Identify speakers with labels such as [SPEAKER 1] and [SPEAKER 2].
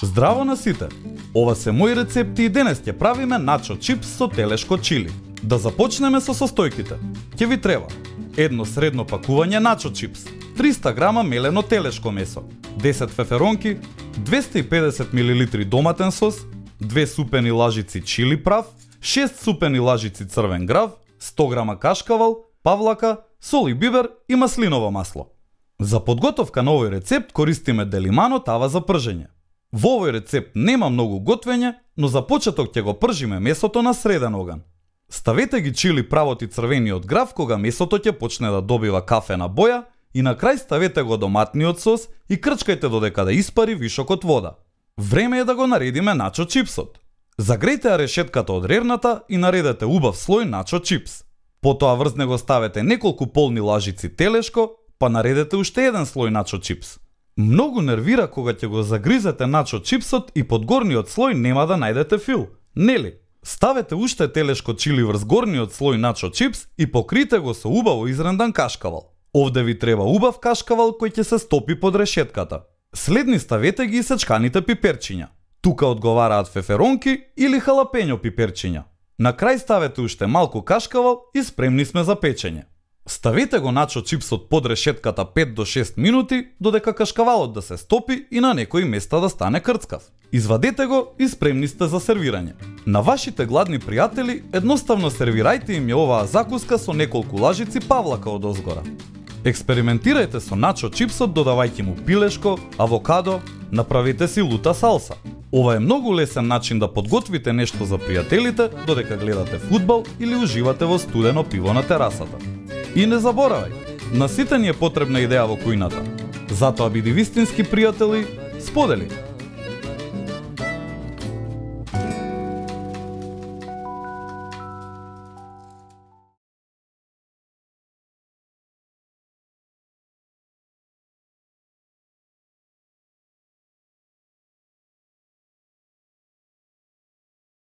[SPEAKER 1] Здраво на сите! Ова се мои рецепти и денес ќе правиме начо чипс со телешко чили. Да започнеме со состојките. Ќе ви треба едно средно пакување начо чипс, 300 грама мелено телешко месо, 10 феферонки, 250 мл доматен сос, 2 супени лажици чили прав, 6 супени лажици црвен грав, 100 грама кашкавал, павлака, сол и бибер и маслиново масло. За подготовка на овој рецепт користиме делимано тава за пржење. Во овој рецепт нема многу готвење, но за почеток ќе го пржиме месото на среден оган. Ставете ги чили правот и црвениот грав кога месото ќе почне да добива кафена боја и на крај ставете го доматниот сос и крчкајте додека да испари вишок од вода. Време е да го наредиме начо чипсот. Загрејте ја решетката од рерната и наредете убав слој начо чипс. Потоа врз него ставете неколку полни лажици телешко, па наредете уште еден слој начо чипс. Многу нервира кога ќе го загризете начо чипсот и под горниот слој нема да најдете фил, нели? Ставете уште телешко чили врз горниот слој начо чипс и покрите го со убаво изрендан кашкавал. Овде ви треба убав кашкавал кој ќе се стопи под решетката. Следни ставете ги исечканите пиперчиња. Тука одговараат феферонки или халапењо пиперчиња. На крај ставете уште малку кашкавал и спремни сме за печење. Ставете го начо чипсот под решетката 5 до 6 минути додека кашкавалот да се стопи и на некои места да стане крцкав. Извадете го и спремни сте за сервирање. На вашите гладни пријатели едноставно сервирајте им ја оваа закуска со неколку лажици павлака од озгора. Експериментирајте со начо чипсот додавајќи му пилешко, авокадо, направете си лута салса. Ова е многу лесен начин да подготвите нешто за пријателите додека гледате фудбал или уживате во студено пиво на терасата. И не заборавај, на сите ни е потребна идеја во кујната. Затоа биди вистински пријатели, сподели!